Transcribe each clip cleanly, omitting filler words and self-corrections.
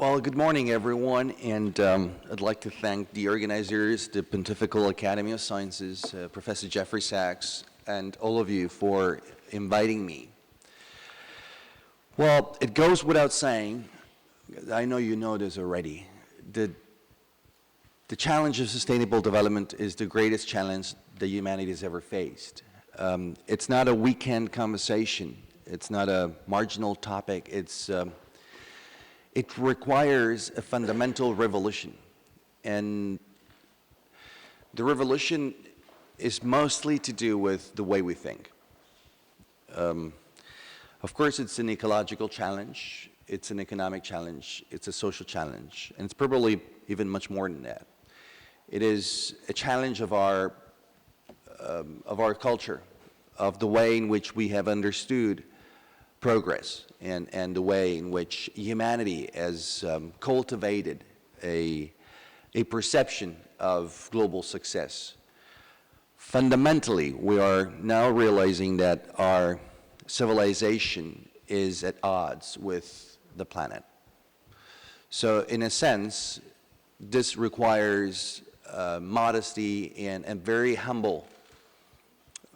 Well, good morning, everyone, and I'd like to thank the organizers, the Pontifical Academy of Sciences, Professor Jeffrey Sachs, and all of you for inviting me. Well, it goes without saying, I know you know this already, the challenge of sustainable development is the greatest challenge that humanity has ever faced. It's not a weekend conversation. It's not a marginal topic. It requires a fundamental revolution. And the revolution is mostly to do with the way we think. Of course, it's an ecological challenge, it's an economic challenge, it's a social challenge, and it's probably even much more than that. It is a challenge of our culture, of the way in which we have understood progress and the way in which humanity has cultivated a perception of global success. Fundamentally, we are now realizing that our civilization is at odds with the planet. So in a sense, this requires modesty and a very humble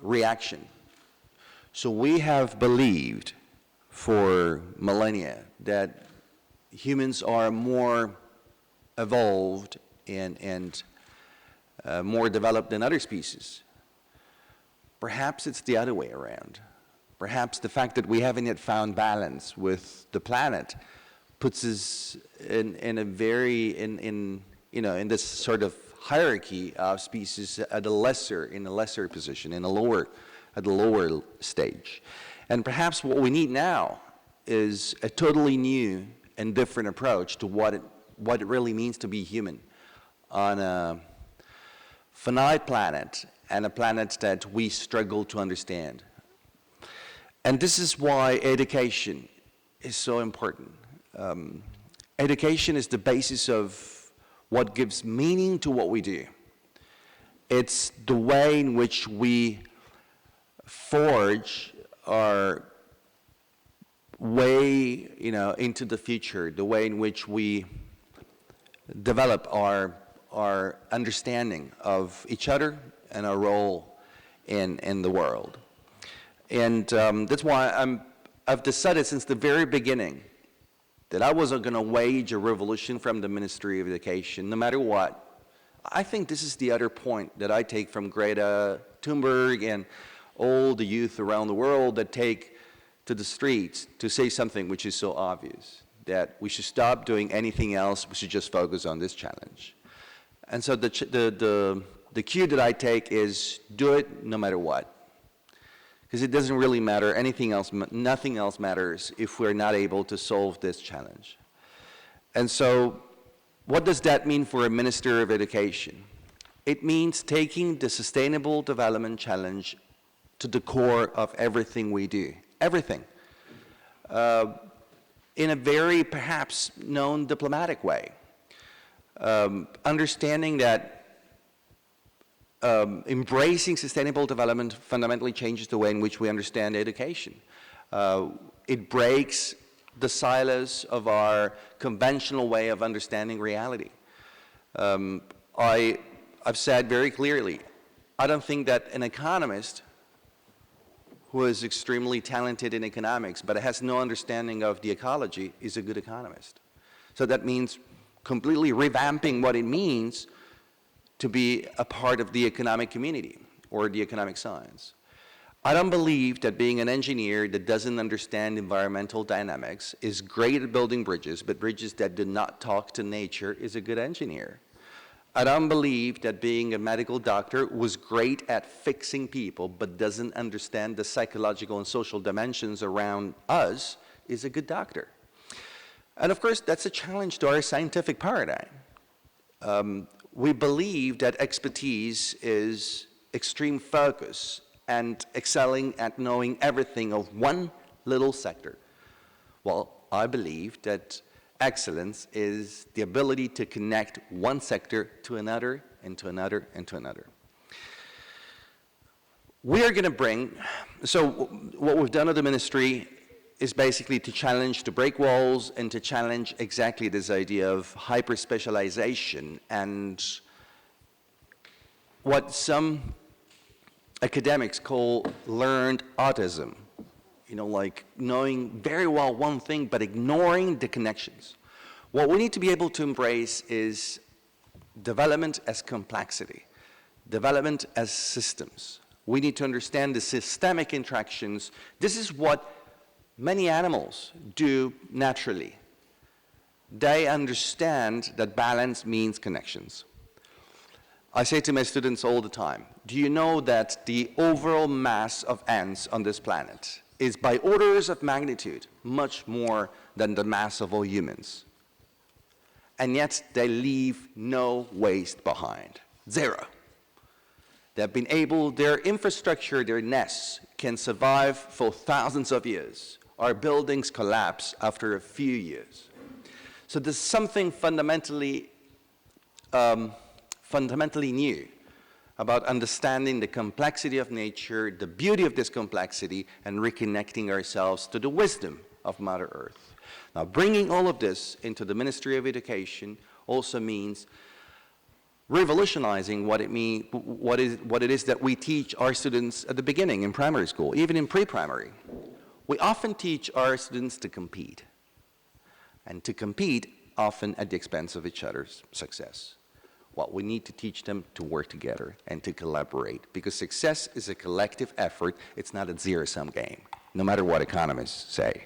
reaction. So we have believed for millennia that humans are more evolved and more developed than other species. Perhaps it's the other way around. Perhaps the fact that we haven't yet found balance with the planet puts us in a very, in this sort of hierarchy of species in a lesser position, at the lower stage. And perhaps what we need now is a totally new and different approach to what it really means to be human on a finite planet, and a planet that we struggle to understand. And this is why education is so important. Education is the basis of what gives meaning to what we do. It's the way in which we forge our way, into the future, the way in which we develop our understanding of each other and our role in the world. And that's why I've decided since the very beginning that I wasn't going to wage a revolution from the Ministry of Education, no matter what. I think this is the other point that I take from Greta Thunberg and all the youth around the world that take to the streets to say something which is so obvious, that we should stop doing anything else, we should just focus on this challenge. And so the cue that I take is do it no matter what. Because it doesn't really matter, nothing else matters if we're not able to solve this challenge. And so what does that mean for a Minister of Education? It means taking the Sustainable Development Challenge to the core of everything we do, everything, in a very perhaps known diplomatic way. Understanding that embracing sustainable development fundamentally changes the way in which we understand education. It breaks the silos of our conventional way of understanding reality. I've said very clearly, I don't think that an economist who is extremely talented in economics but has no understanding of the ecology is a good economist. So that means completely revamping what it means to be a part of the economic community or the economic science. I don't believe that being an engineer that doesn't understand environmental dynamics is great at building bridges, but bridges that do not talk to nature is a good engineer. I don't believe that being a medical doctor was great at fixing people, but doesn't understand the psychological and social dimensions around us is a good doctor. And of course, that's a challenge to our scientific paradigm. We believe that expertise is extreme focus and excelling at knowing everything of one little sector. Well, I believe that excellence is the ability to connect one sector to another, and to another, and to another. We are going to bring, so what we've done at the ministry is basically to challenge, to break walls, and to challenge exactly this idea of hyper-specialization and what some academics call learned autism. You know, like knowing very well one thing, but ignoring the connections. What we need to be able to embrace is development as complexity, development as systems. We need to understand the systemic interactions. This is what many animals do naturally. They understand that balance means connections. I say to my students all the time, do you know that the overall mass of ants on this planet is by orders of magnitude much more than the mass of all humans? And yet they leave no waste behind, zero. They've been able, their infrastructure, their nests can survive for thousands of years. Our buildings collapse after a few years. So there's something fundamentally new about understanding the complexity of nature, the beauty of this complexity, and reconnecting ourselves to the wisdom of Mother Earth. Now, bringing all of this into the Ministry of Education also means revolutionizing what it is that we teach our students at the beginning in primary school, even in pre-primary. We often teach our students to compete, and to compete often at the expense of each other's success. What we need to teach them to work together and to collaborate, because success is a collective effort. It's not a zero-sum game, no matter what economists say.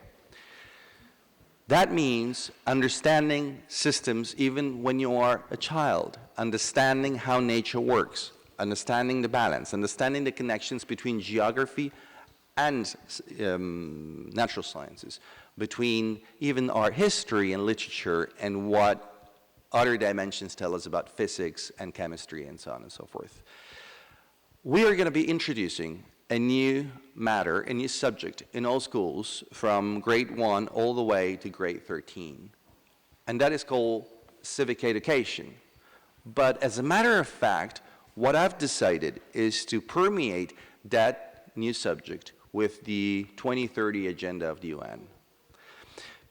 That means understanding systems even when you are a child, understanding how nature works, understanding the balance, understanding the connections between geography and natural sciences, between even art history and literature and what other dimensions tell us about physics and chemistry and so on and so forth. We are going to be introducing a new matter, a new subject in all schools from grade 1 all the way to grade 13. And that is called civic education. But as a matter of fact, what I've decided is to permeate that new subject with the 2030 agenda of the UN.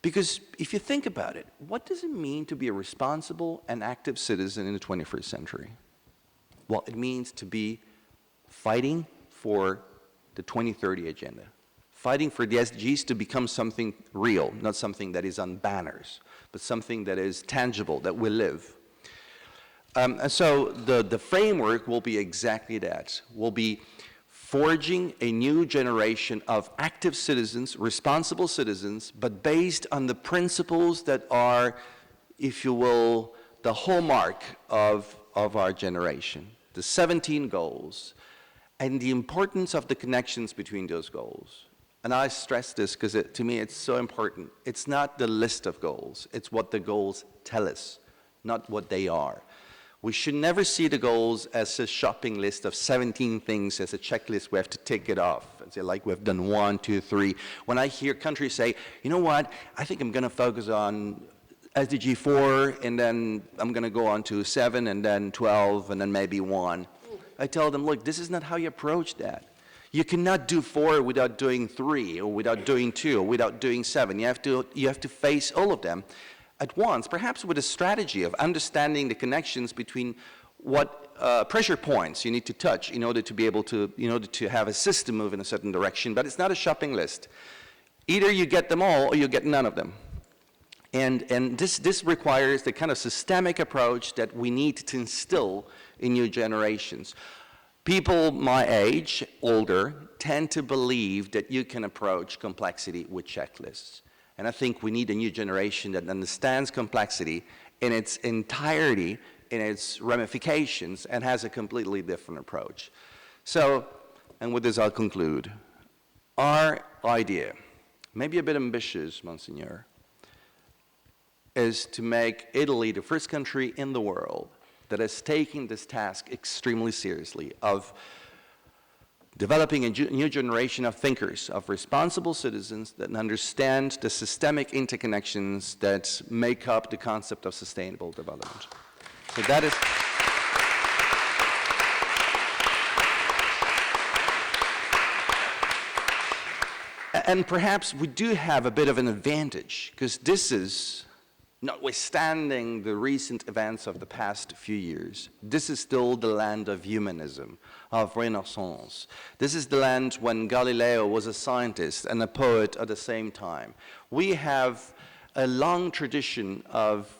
Because if you think about it, what does it mean to be a responsible and active citizen in the 21st century? Well, it means to be fighting for the 2030 agenda, fighting for the SDGs to become something real, not something that is on banners, but something that is tangible, that will live. And so the framework will be exactly that. We'll be forging a new generation of active citizens, responsible citizens, but based on the principles that are, if you will, the hallmark of our generation, the 17 goals, and the importance of the connections between those goals. And I stress this because to me it's so important. It's not the list of goals, it's what the goals tell us, not what they are. We should never see the goals as a shopping list of 17 things, as a checklist we have to tick it off. And say, like, we've done 1, 2, 3. When I hear countries say, you know what, I think I'm going to focus on SDG 4, and then I'm going to go on to 7, and then 12, and then maybe 1. I tell them, look, this is not how you approach that. You cannot do 4 without doing 3, or without doing 2, or without doing 7. You have to face all of them at once, perhaps with a strategy of understanding the connections between what pressure points you need to touch in order to be able to, have a system move in a certain direction. But it's not a shopping list. Either you get them all or you get none of them. And this requires the kind of systemic approach that we need to instill in new generations. People my age, older, tend to believe that you can approach complexity with checklists. And I think we need a new generation that understands complexity in its entirety, in its ramifications, and has a completely different approach. So, and with this I'll conclude. Our idea, maybe a bit ambitious, Monsignor, is to make Italy the first country in the world that is taking this task extremely seriously of developing a new generation of thinkers, of responsible citizens that understand the systemic interconnections that make up the concept of sustainable development. So that is... And perhaps we do have a bit of an advantage, because this is, notwithstanding the recent events of the past few years, this is still the land of humanism, of Renaissance. This is the land when Galileo was a scientist and a poet at the same time. We have a long tradition of,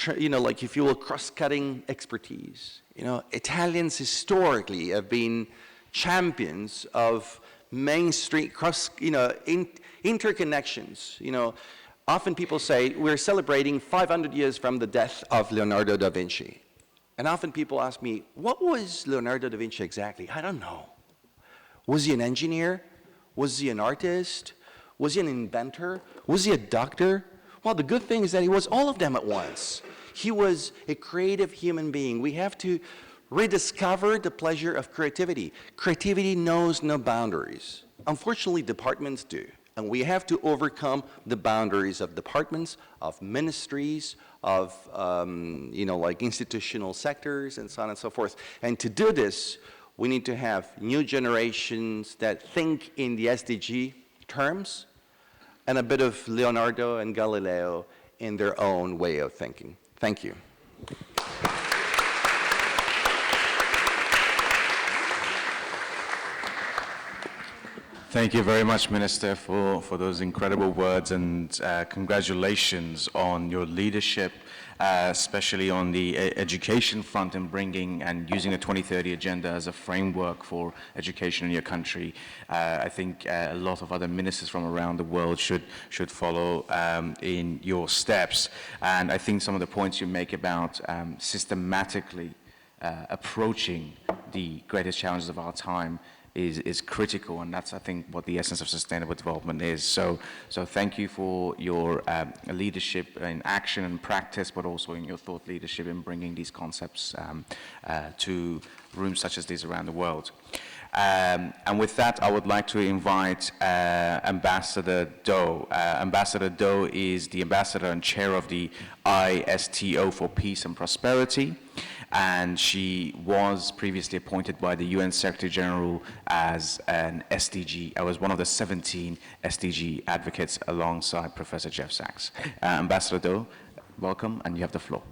like, if you will, cross-cutting expertise. Italians historically have been champions of main street interconnections. Often people say we're celebrating 500 years from the death of Leonardo da Vinci. And often people ask me, what was Leonardo da Vinci exactly? I don't know. Was he an engineer? Was he an artist? Was he an inventor? Was he a doctor? Well, the good thing is that he was all of them at once. He was a creative human being. We have to rediscover the pleasure of creativity. Creativity knows no boundaries. Unfortunately, departments do. And we have to overcome the boundaries of departments, of ministries, of, like institutional sectors, and so on and so forth. And to do this, we need to have new generations that think in the SDG terms, and a bit of Leonardo and Galileo in their own way of thinking. Thank you. Thank you very much, Minister, for those incredible words, and congratulations on your leadership, especially on the education front and bringing and using the 2030 agenda as a framework for education in your country. I think a lot of other ministers from around the world should follow in your steps. And I think some of the points you make about systematically approaching the greatest challenges of our time is critical, and that's, I think, what the essence of sustainable development is. So thank you for your leadership in action and practice, but also in your thought leadership in bringing these concepts to rooms such as these around the world. And with that, I would like to invite Ambassador Do. Ambassador Do is the ambassador and chair of the ISTO for Peace and Prosperity, and she was previously appointed by the UN Secretary General as an SDG. I was one of the 17 SDG advocates alongside Professor Jeff Sachs. Ambassador Do, welcome, and you have the floor.